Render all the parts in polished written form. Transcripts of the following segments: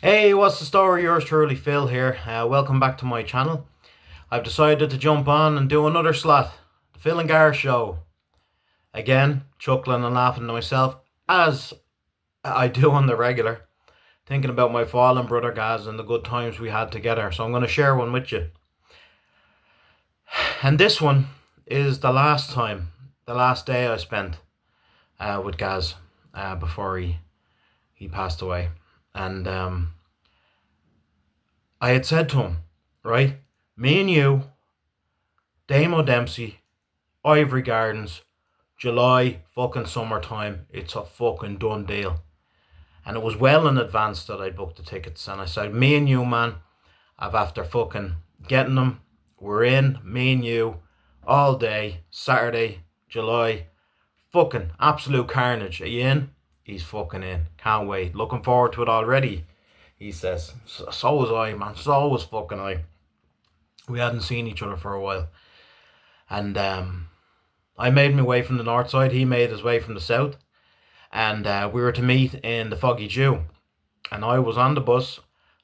Hey, what's the story? Yours truly, Phil here. Welcome back to my channel. I've decided to jump on and do another slot, the Phil and Gar Show. Again, chuckling and laughing to myself, as I do on the regular, thinking about my fallen brother Gaz and the good times we had together. So I'm going to share one with you. And this one is the last day I spent with Gaz before he passed away. And I had said to him, right, me and you, Dempsey, Ivory Gardens, July fucking summertime. It's a fucking done deal. And it was well in advance that I booked the tickets. And I said, me and you, man, I've after fucking getting them. We're in, me and you, all day, Saturday, July. Fucking absolute carnage. Are you in? He's fucking in. Can't wait. Looking forward to it already, he says. So was I, man. So was fucking I. We hadn't seen each other for a while. And I made my way from the north side. He made his way from the south. And we were to meet in the Foggy Jew. And I was on the bus,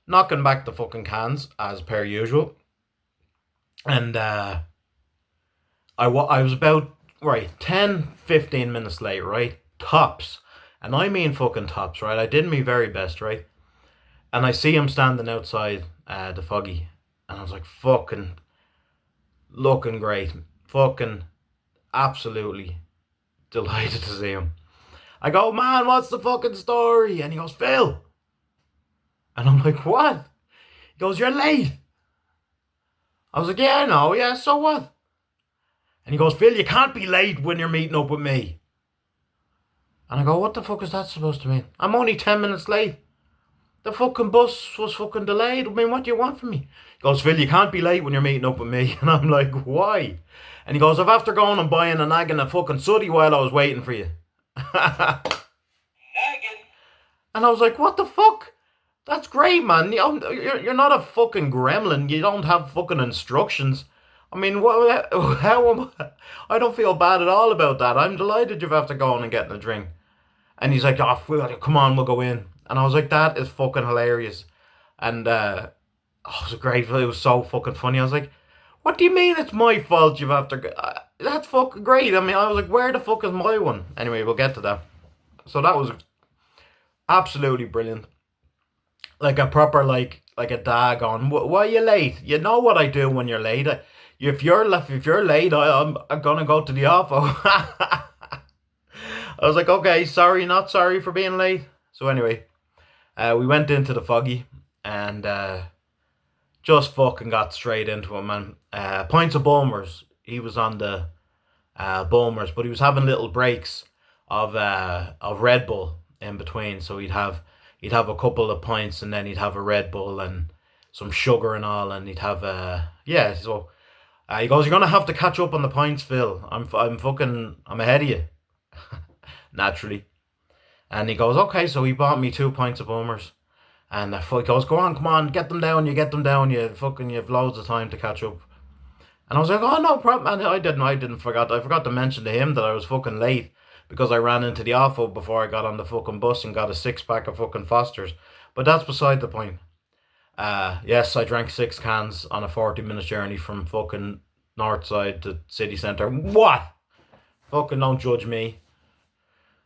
knocking back the fucking cans, as per usual. And I was about, right, 10, 15 minutes late, right? Tops. And I mean fucking tops, right? I did my very best, right? And I see him standing outside the Foggy. And I was like, fucking looking great. Fucking absolutely delighted to see him. I go, man, what's the fucking story? And he goes, Phil. And I'm like, what? He goes, you're late. I was like, yeah, I know, yeah, so what? And he goes, Phil, you can't be late when you're meeting up with me. And I go, what the fuck is that supposed to mean? I'm only 10 minutes late. The fucking bus was fucking delayed. I mean, what do you want from me? He goes, Phil, you can't be late when you're meeting up with me. And I'm like, why? And he goes, I've after going and buying a nagging a fucking sooty while I was waiting for you. Nagging? And I was like, what the fuck? That's great, man. You're not a fucking gremlin. You don't have fucking instructions. I mean, how am I don't feel bad at all about that. I'm delighted you've have to go on and get a drink. And he's like, oh, come on, we'll go in. And I was like, that is fucking hilarious. And it was great. It was so fucking funny. I was like, what do you mean it's my fault you've have to... that's fucking great. I mean, I was like, where the fuck is my one? Anyway, we'll get to that. So that was absolutely brilliant. Like a proper, like a dag on, why are you late? You know what I do when you're late. If you're late, I'm gonna go to the office. I was like, okay, sorry, not sorry for being late. So anyway, we went into the Foggy and just fucking got straight into it, man. Pints of Bulmers. He was on the Bulmers, but he was having little breaks of Red Bull in between. So he'd have a couple of pints and then he'd have a Red Bull and some sugar and all, and he'd have yeah. So he goes, "You're gonna have to catch up on the pints, Phil. I'm ahead of you." Naturally. And he goes, okay, so he bought me 2 pints of Bummers. And he goes, go on, come on, get them down, you get them down, you've loads of time to catch up. And I was like, oh, no problem. And I forgot to mention to him that I was fucking late because I ran into the awful before I got on the fucking bus and got a 6-pack of fucking Fosters. But that's beside the point. Yes, I drank 6 cans on a 40-minute journey from fucking Northside to city centre. What? Fucking don't judge me.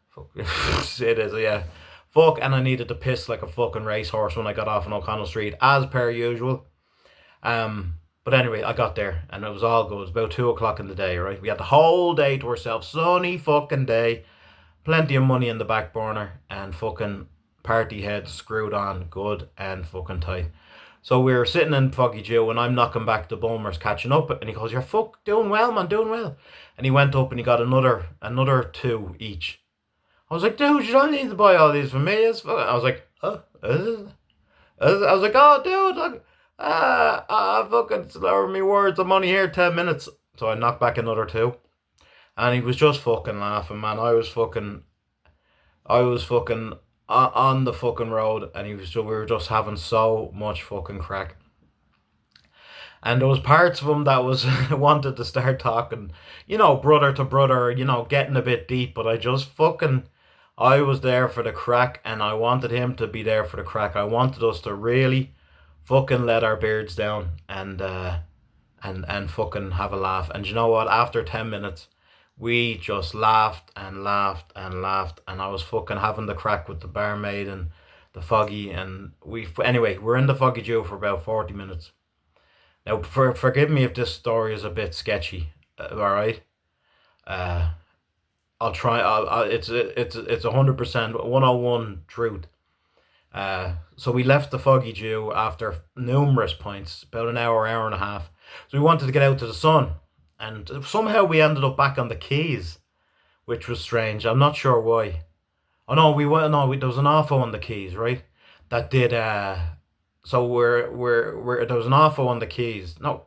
Fuck. It is, yeah. Fuck, and I needed to piss like a fucking racehorse when I got off on O'Connell Street, as per usual. But anyway, I got there, and it was all good. It was about 2 o'clock in the day, right? We had the whole day to ourselves. Sunny fucking day. Plenty of money in the back burner, and fucking party heads screwed on good and fucking tight. So we were sitting in Foggy Jew, and I'm knocking back the Bulmers, catching up, and he goes, you're fuck doing well, man, doing well. And he went up and he got another 2 each. I was like, dude, you don't need to buy all these for me. I was like, oh, I was like, oh, dude, look, fucking slur me words. I'm only here 10 minutes. So I knocked back another 2. And he was just fucking laughing, man. I was fucking on the fucking road, and we were just having so much fucking crack. And there was parts of him that was wanted to start talking, brother to brother, getting a bit deep, but I was there for the crack, and I wanted him to be there for the crack. I wanted us to really fucking let our beards down and fucking have a laugh. And you know what? After 10 minutes, we just laughed and laughed and laughed, and I was fucking having the crack with the barmaid and the foggy, and we're in the foggy Jew for about 40 minutes. Now, forgive me if this story is a bit sketchy. All right, uh, I'll try. It's 100% 101 truth. So we left the foggy Jew after numerous points, about an hour, hour and a half. So we wanted to get out to the sun, and somehow we ended up back on the quays, which was strange. I'm not sure why. Oh no, we went. No, there was an offo on the quays, right? That did. So we're there was an offo on the quays. No,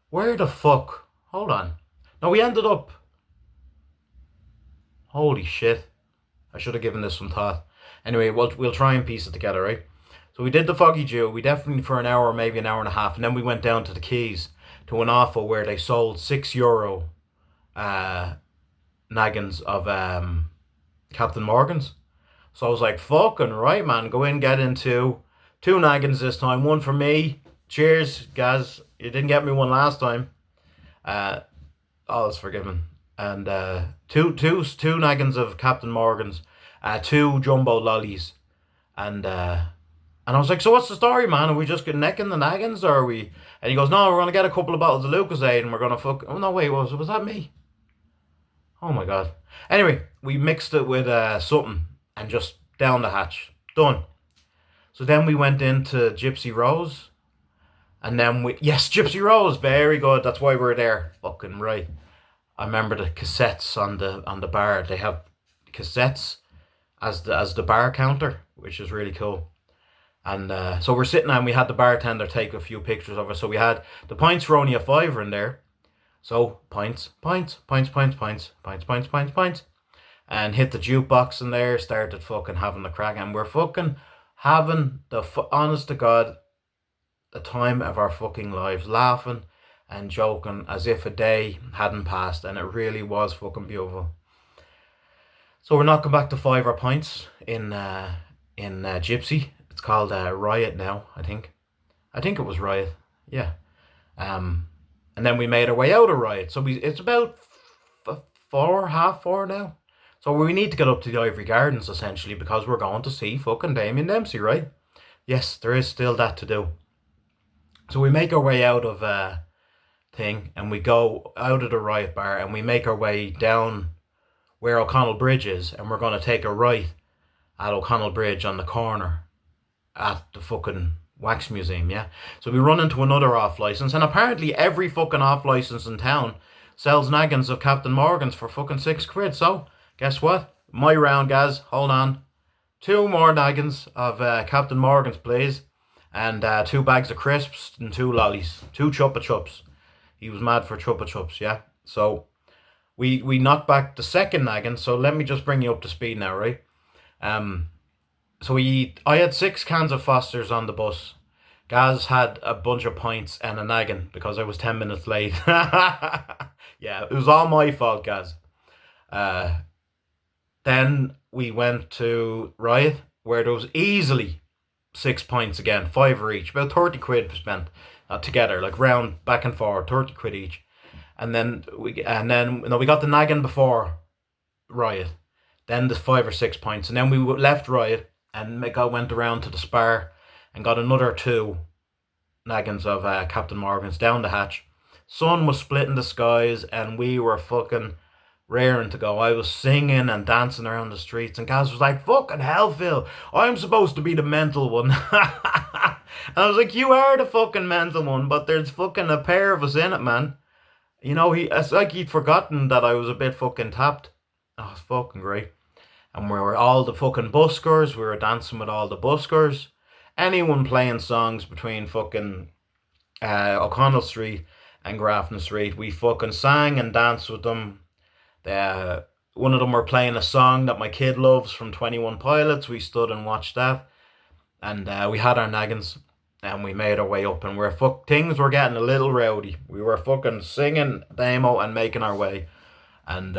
where the fuck? Hold on. No, we ended up. Holy shit! I should have given this some thought. Anyway, we'll try and piece it together, right? So we did the Foggy Jew. We definitely for an hour, maybe an hour and a half, and then we went down to the quays to an offal where they sold €6 uh, naggins of Captain Morgan's. So I was like, fucking right, man. Go in, get into two naggins this time. One for me. Cheers, guys. You didn't get me one last time. Uh, all is forgiven. And two naggins of Captain Morgan's. Two jumbo lollies. And I was like, so what's the story, man? Are we just getting necking the naggins, or are we? And he goes, no, we're gonna get a couple of bottles of Lucozade, and we're gonna fuck. Oh no, wait, was that me? Oh my god. Anyway, we mixed it with something and just down the hatch. Done. So then we went into Gypsy Rose, and then yes, Gypsy Rose, very good. That's why we're there. Fucking right. I remember the cassettes on the bar. They have cassettes as the bar counter, which is really cool. And so we're sitting and we had the bartender take a few pictures of us. So we had the pints were only a fiver in there. So pints, and hit the jukebox in there. Started fucking having the crack, and we're fucking having honest to God, the time of our fucking lives, laughing and joking as if a day hadn't passed, and it really was fucking beautiful. So we're knocking back to fiver pints in Gypsy. It's called Riot now, I think. I think it was Riot. Yeah. And then we made our way out of Riot. So it's about 4:30 now. So we need to get up to the Ivory Gardens essentially because we're going to see fucking Damien Dempsey, right? Yes, there is still that to do. So we make our way out of thing, and we go out of the Riot bar, and we make our way down where O'Connell Bridge is, and we're going to take a right at O'Connell Bridge on the corner at the fucking wax museum, yeah? So we run into another off license, and apparently every fucking off license in town sells naggins of Captain Morgan's for fucking £6. So, guess what? My round, guys. Hold on. 2 more naggins of Captain Morgan's, please. And 2 bags of crisps and 2 lollies. 2 Chupa Chups. He was mad for Chupa Chups, yeah? So, we knocked back the second naggin, so let me just bring you up to speed now, right? So I had 6 cans of Foster's on the bus. Gaz had a bunch of pints and a naggin because I was 10 minutes late. Yeah, it was all my fault, Gaz. Then we went to Riot, where there was easily 6 pints again, 5 each, about 30 quid spent together, like round back and forward, 30 quid each. And then we got the naggin before Riot, then the 5 or 6 pints, and then we left Riot and went around to the Spar and got another 2 naggins of Captain Morgan's down the hatch. Sun was splitting the skies, and we were fucking raring to go. I was singing and dancing around the streets, and Gaz was like, fucking hell, Phil, I'm supposed to be the mental one. And I was like, you are the fucking mental one, but there's fucking a pair of us in it, man. You know, it's like he'd forgotten that I was a bit fucking tapped. Oh, it's fucking great. And we were all the fucking buskers. We were dancing with all the buskers. Anyone playing songs between fucking O'Connell Street and Grafton Street, we fucking sang and danced with them. One of them were playing a song that my kid loves from 21 Pilots. We stood and watched that. And we had our naggins. And we made our way up. And things were getting a little rowdy. We were fucking singing demo and making our way. And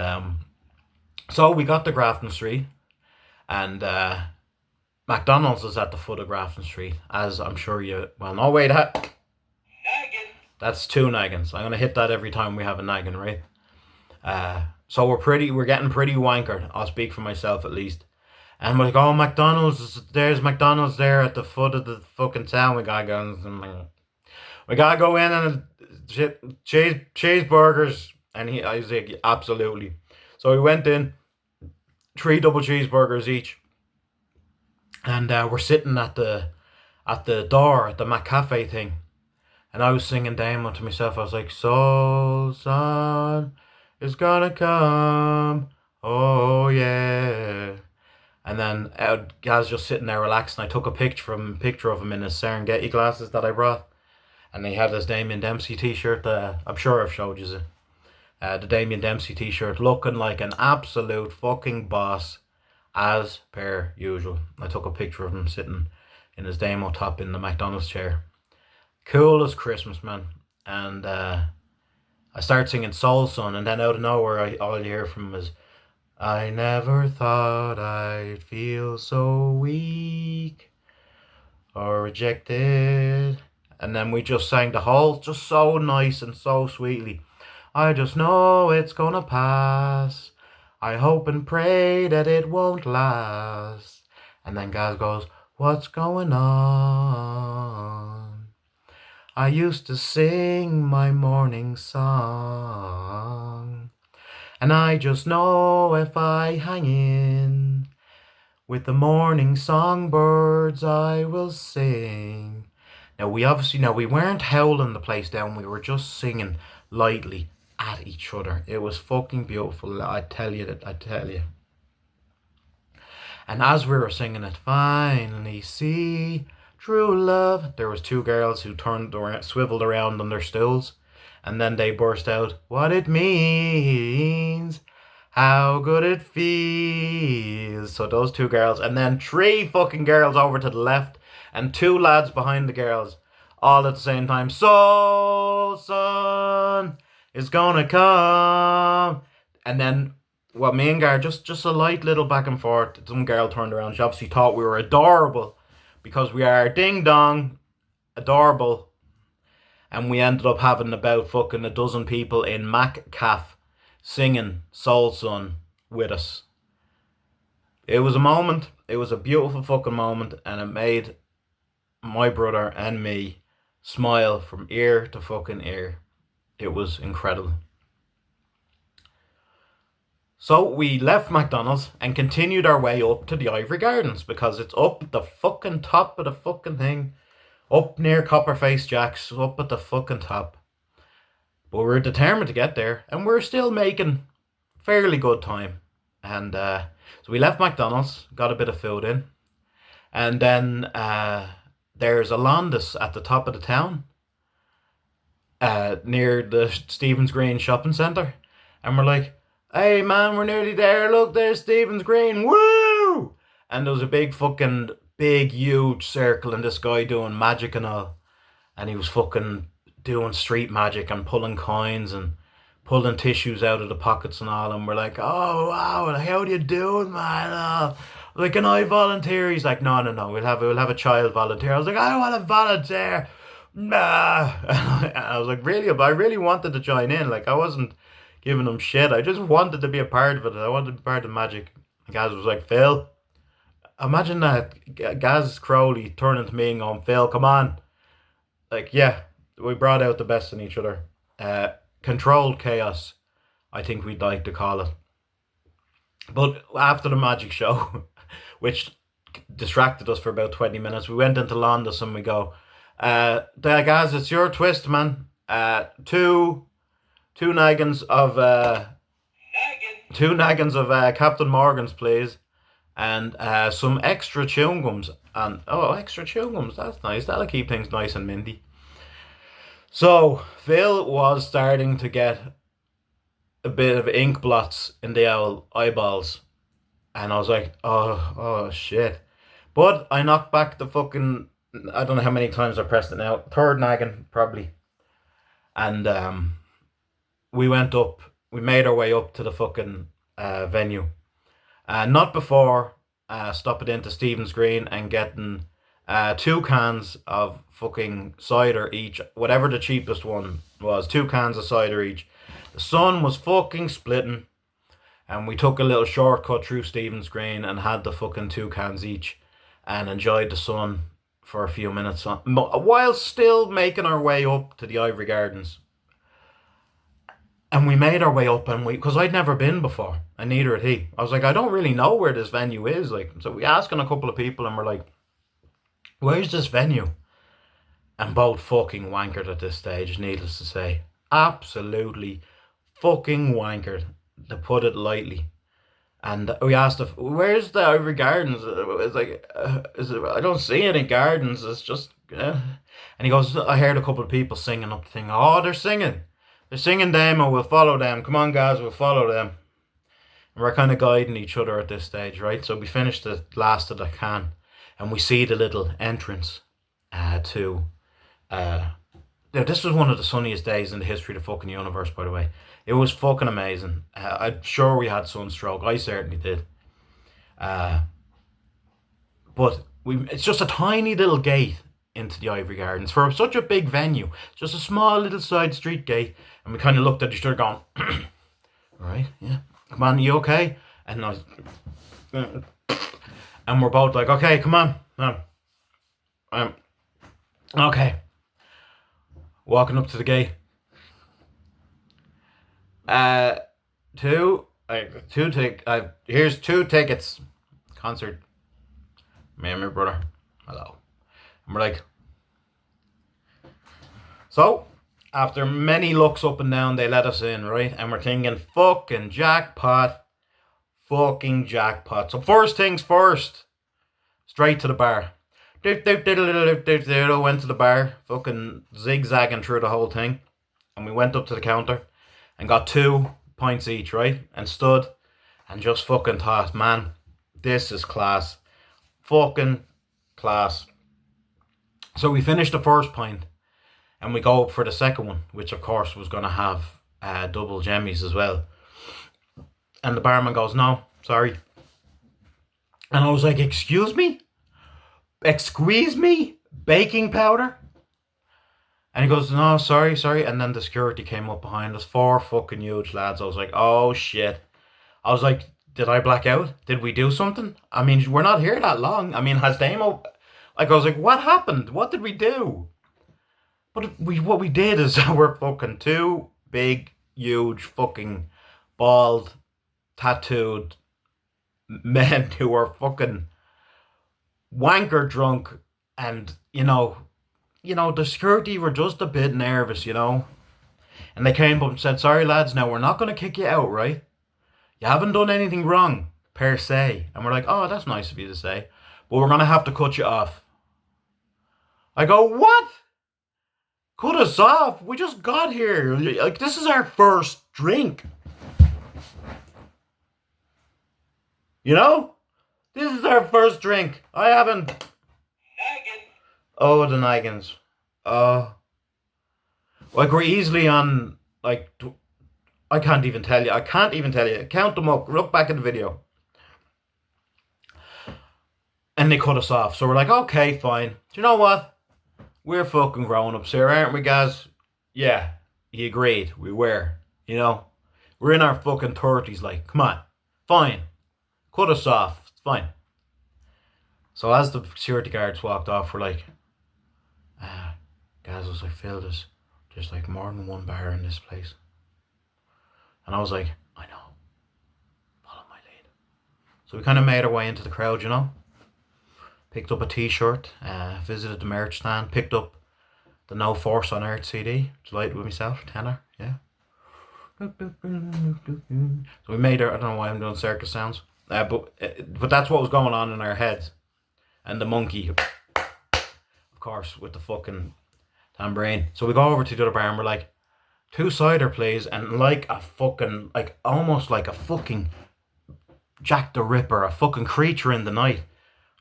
so we got to Grafton Street, And McDonald's is at the foot of Grafton Street, as I'm sure you well know. Wait, that's two naggins. I'm gonna hit that every time we have a naggin, right? So we're getting pretty wankered. I'll speak for myself at least. And we're like, oh, there's McDonald's there at the foot of the fucking town. We gotta go in and cheeseburgers. And I was like, absolutely. So we went in, three double cheeseburgers each, and we're sitting at the door at the McCafe thing, and I was singing Damien to myself. I was like, Soul Sun is gonna come, oh yeah. And then Gaz just sitting there relaxing. I took a picture of him in his Serengeti glasses that I brought, and he had his Damien Dempsey t-shirt. I'm sure I've showed you it. The Damien Dempsey t-shirt, looking like an absolute fucking boss, as per usual. I took a picture of him sitting in his demo top in the McDonald's chair. Cool as Christmas, man. And I started singing Soul Son, and then out of nowhere, all you hear from him is, I never thought I'd feel so weak or rejected. And then we just sang the whole, just so nice and so sweetly. I just know it's gonna pass. I hope and pray that it won't last. And then Gaz goes, what's going on? I used to sing my morning song, and I just know if I hang in with the morning songbirds I will sing. Now we weren't howling the place down, we were just singing lightly at each other. It was fucking beautiful, I tell you. And as we were singing it, finally see true love, there was two girls who swiveled around on their stools, and then they burst out, what it means, how good it feels. So those two girls, and then three fucking girls over to the left, and two lads behind the girls, all at the same time. Soul Son is gonna come. And then, well, me and Gar, just a light little back and forth. Some girl turned around. She obviously thought we were adorable, because we are ding dong adorable. And we ended up having about fucking a dozen people in Mac singing Soul Son with us. It was a moment. It was a beautiful fucking moment, and it made my brother and me smile from ear to fucking ear. It was incredible. So we left McDonald's and continued our way up to the Ivory Gardens, because it's up the fucking top of the fucking thing. Up near Copperface Jack's, up at the fucking top. But we were determined to get there, and we're still making fairly good time. And so we left McDonald's, got a bit of food in, and then there's a Londis at the top of the town, near the Stephen's Green shopping centre, and we're like, hey man, we're nearly there, look, there's Stephen's Green, woo! And there was a big huge circle, and this guy doing magic and all, and he was fucking doing street magic and pulling coins and pulling tissues out of the pockets and all, and we're like, oh wow, how do you do it, man? Oh. Like, can I volunteer? He's like, no, we'll have a child volunteer. I was like, I want to volunteer. Nah. And I was like, really? I really wanted to join in. Like, I wasn't giving him shit. I just wanted to be a part of it. I wanted to be part of the magic. And Gaz was like, Phil, imagine that, Gaz Crowley turning to me and going, Phil, come on. Like, yeah, we brought out the best in each other. Controlled chaos, I think we'd like to call it. But after the magic show, which distracted us for about 20 minutes, we went into Londis and we go, Gaz, it's your twist, man. Two naggins of Captain Morgan's, please, and some extra chewing gums. And extra chewing gums, that's nice. That'll keep things nice and minty. So Phil was starting to get a bit of ink blots in the eyeballs, and I was like, oh shit. But I knocked back the fucking, I don't know how many times I pressed it now, third naggin probably, and we made our way up to the fucking venue, not before stopping into Stephen's Green and getting 2 cans of fucking cider each, whatever the cheapest one was, 2 cans of cider each. The sun was fucking splitting, and we took a little shortcut through Stephen's Green and had the fucking 2 cans each and enjoyed the sun for a few minutes while still making our way up to the Ivory Gardens. And we made our way up, and because I'd never been before, and neither had he. I was like, I don't really know where this venue is. Like, so we asking a couple of people, and we're like, where's this venue? And both fucking wankered at this stage, needless to say. Absolutely fucking wankered, to put it lightly. And we asked if, where's the Ivory Gardens? It's like, I don't see any gardens. It's just, And he goes, I heard a couple of people singing up the thing. Oh, they're singing. They're singing them, we'll follow them. Come on, guys, we'll follow them. And we're kind of guiding each other at this stage, right? So we finished the last of the can, and we see the little entrance to... this was one of the sunniest days in the history of the fucking universe, by the way. It was fucking amazing. I'm sure we had sunstroke. I certainly did. But it's just a tiny little gate into the Ivory Gardens for such a big venue. Just a small little side street gate. And we kind of looked at each other going, right, yeah, come on, you okay? And I was, and we're both like, okay, come on. Okay. Walking up to the gate. Here's 2 tickets. Concert. Me and my brother. Hello. And we're like, so, after many looks up and down, they let us in, right? And we're thinking, fucking jackpot. Fucking jackpot. So first things first, straight to the bar. Went to the bar, fucking zigzagging through the whole thing. And we went up to the counter and got 2 pints each, right? And stood and just fucking thought, man, this is class. Fucking class. So we finished the first pint and we go up for the second one, which of course was going to have double jemmies as well. And the barman goes, no, sorry. And I was like, excuse me? Squeeze me? Baking powder? And he goes, no, sorry. And then the security came up behind us, 4 fucking huge lads. I was like, oh shit. I was like, did I black out? Did we do something? I mean, we're not here that long. I mean, has Damo... Like, I was like, what happened? What did we do? But what we did is we're fucking 2 big, huge, fucking bald, tattooed men who were fucking wanker drunk, and you know the security were just a bit nervous, and they came up and said, sorry lads, now we're not going to kick you out, right? You haven't done anything wrong per se. And we're like, oh, that's nice of you to say, but we're going to have to cut you off. I go, what? Cut us off? We just got here. Like, this is our first drink. This is our first drink. I haven't... Naggin. Oh, the naggins. Like, we're easily on, like... I can't even tell you. Count them up. Look back at the video. And they cut us off. So we're like, okay, fine. Do you know what? We're fucking grown-ups here, aren't we, guys? Yeah, he agreed. We were. We're in our fucking 30s, like, come on. Fine. Cut us off. It's fine. So as the security guards walked off, we're like, guys, I was like, Phil, there's like more than one bar in this place. And I was like, I know. Follow my lead. So we kind of made our way into the crowd, Picked up a t-shirt, visited the merch stand, picked up the No Force on Earth CD, delighted with myself, tenor, yeah. So we made our, I don't know why I'm doing circus sounds, but that's what was going on in our heads. And the monkey, of course, with the fucking tambourine. So we go over to the other bar and we're like, 2 cider please, and like a fucking, like almost like a fucking Jack the Ripper, a fucking creature in the night.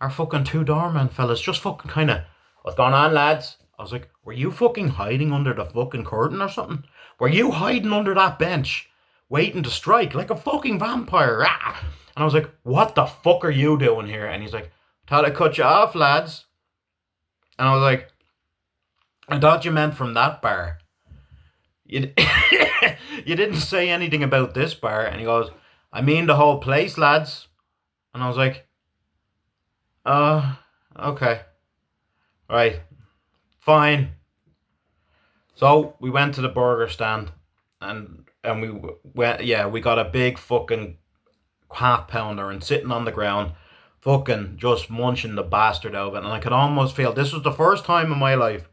Our fucking 2 doorman fellas just fucking kind of, what's going on, lads? I was like, were you fucking hiding under the fucking curtain or something? Were you hiding under that bench waiting to strike like a fucking vampire. Ah! And I was like, what the fuck are you doing here? And he's like, thought I'd cut you off, lads. And I was like, I thought you meant from that bar. You, you didn't say anything about this bar. And he goes, I mean the whole place, lads. And I was like, okay. Right. Fine. So we went to the burger stand and we went, yeah, we got a big fucking half pounder and sitting on the ground, fucking just munching the bastard out of it. And I could almost feel, this was the first time in my life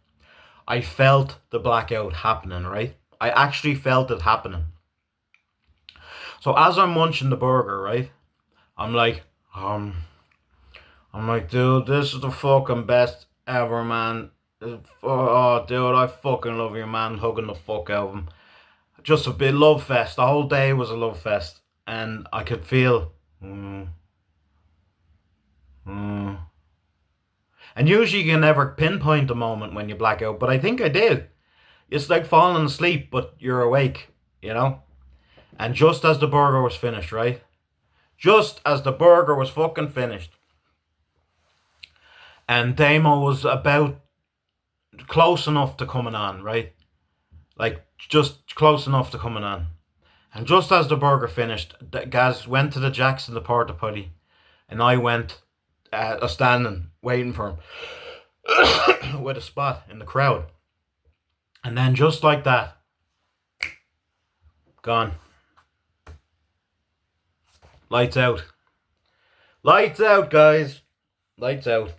I felt the blackout happening, right? I actually felt it happening. So as I'm munching the burger, right, I'm like, dude, this is the fucking best ever, man. Oh, dude, I fucking love you, man. Hugging the fuck out of him. Just a bit love fest. The whole day was a love fest. And I could feel, and usually you can never pinpoint the moment when you black out, but I think I did. It's like falling asleep, but you're awake, you know? And just as the burger was finished, right? Just as the burger was fucking finished, and Damo was about close enough to coming on, right? Like, just close enough to coming on. And just as the burger finished, Gaz went to the Jacks in the porta potty, and I went standing, waiting for him with a spot in the crowd. And then just like that, gone. Lights out. Lights out, guys. Lights out.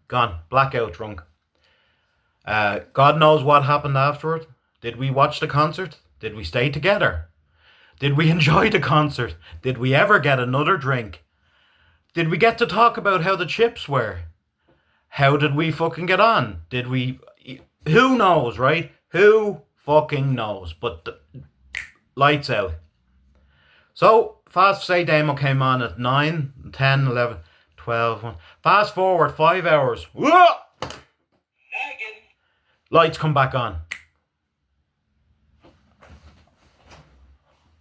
Gone. Blackout drunk. God knows what happened afterward. Did we watch the concert? Did we stay together? Did we enjoy the concert? Did we ever get another drink? Did we get to talk about how the chips were? How did we fucking get on? Did we... Who knows, right? Who fucking knows? But lights out. So, fast say Damo came on at 9, 10, 11, 12, 1. Fast forward 5 hours. Whoa! Lights come back on.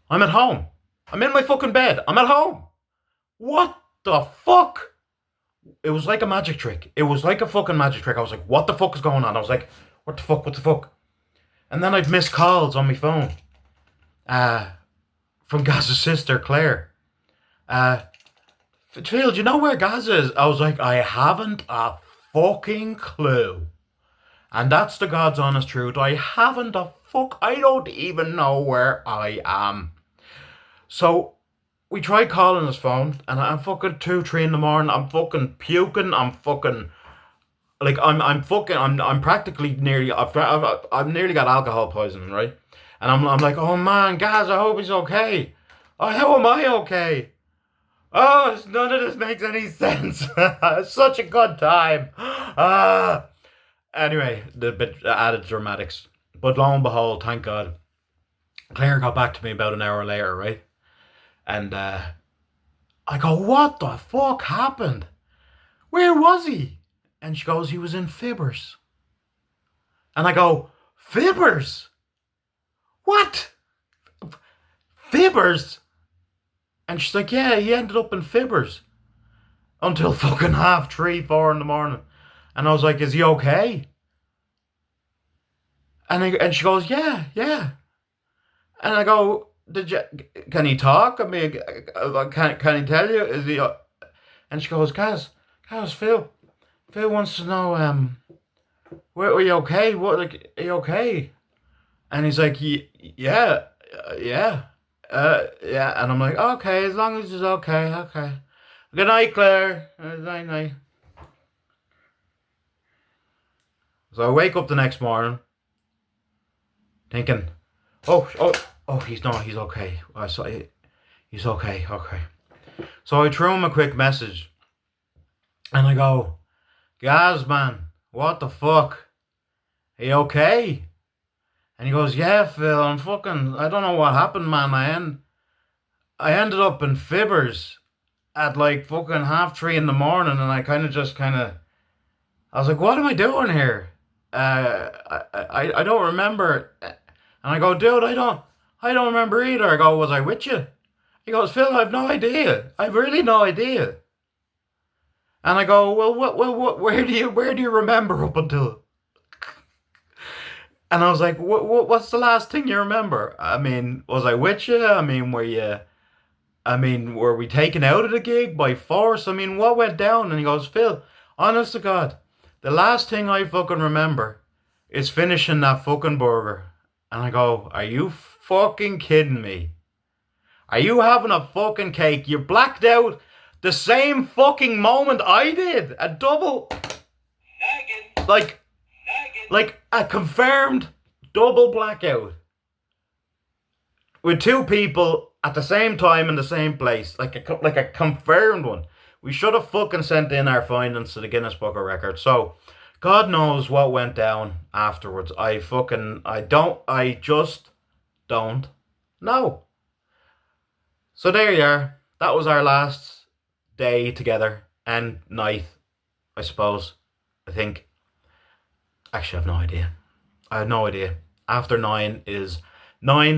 I'm at home. I'm in my fucking bed. I'm at home. What the fuck? It was like a magic trick. It was like a fucking magic trick. I was like, what the fuck is going on? I was like, what the fuck? What the fuck? And then I'd missed calls on my phone. From Gaz's sister, Claire. Phil, do you know where Gaz is? I was like, I haven't a fucking clue. And that's the God's honest truth. I haven't a fuck. I don't even know where I am. So we tried calling his phone, and I'm fucking 2, 3 in the morning. I'm fucking puking. I'm fucking like I'm practically nearly. I've nearly got alcohol poisoning, right? And I'm like, oh man, Gaz, I hope he's okay. Oh, how am I okay? Oh, none of this makes any sense. It's such a good time. Anyway, the bit added dramatics. But lo and behold, thank God, Claire got back to me about an hour later, right? And I go, what the fuck happened? Where was he? And she goes, he was in Fibbers. And I go, Fibbers? What? Fibbers? And she's like, yeah, he ended up in Fibbers. Until fucking 3:30, 4 in the morning. And I was like, is he okay? And she goes, yeah. And I go, can he talk? I mean, can he tell you? Is he? And she goes, Gaz, Phil wants to know, were you okay? What, like, are you okay? And he's like, yeah. And I'm like, okay, as long as he's okay. Good night, Claire. Night. So I wake up the next morning, thinking, oh, he's okay. He's okay. So I threw him a quick message, and I go, Gaz, man, what the fuck? Are you okay? And he goes, yeah, Phil, I don't know what happened, man. I ended up in Fibbers at like fucking 3:30 in the morning, and I I was like, what am I doing here? I don't remember. And I go, dude, I I don't remember either. I go, was I with you? He goes, Phil, I've no idea. I've really no idea. And I go, well, where do you remember up until? And I was like, what's the last thing you remember? I mean, was I with you? I mean, were we taken out of the gig by force? I mean, what went down? And he goes, Phil, honest to God, the last thing I fucking remember is finishing that fucking burger. And I go, are you fucking kidding me? Are you having a fucking cake? You blacked out the same fucking moment I did. A double, like, like a confirmed double blackout with two people at the same time in the same place, like a confirmed one. We should have fucking sent in our findings to the Guinness Book of Records. So, God knows what went down afterwards. I just don't know. So there you are. That was our last day together and night, I suppose. I think. Actually, I have no idea. I had no idea. After 9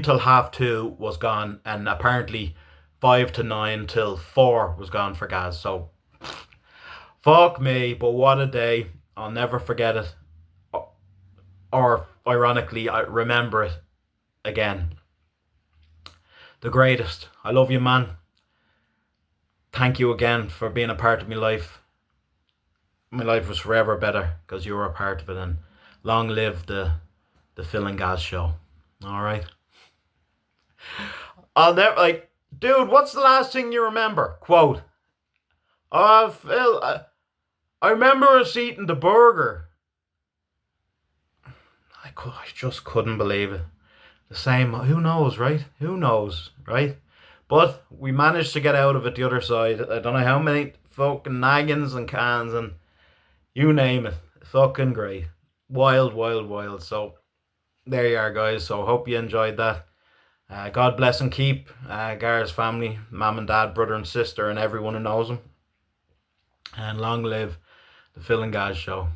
till half 2 was gone, and apparently 5 to 9 till 4 was gone for Gaz. So fuck me, but what a day. I'll never forget it. Or ironically, I remember it again. The greatest. I love you, man. Thank you again for being a part of my life. My life was forever better because you were a part of it, and long live the Phil and Gaz show. Alright. I'll never, like, dude, what's the last thing you remember? Quote. Phil, I remember us eating the burger. I just couldn't believe it. The same, who knows, right? Who knows, right? But we managed to get out of it the other side. I don't know how many fucking naggins and cans and you name it. Fucking great. Wild, wild, wild. So, there you are, guys. So, hope you enjoyed that. God bless and keep Gar's family, mum and dad, brother and sister, and everyone who knows him. And long live the Phil and Gaz show.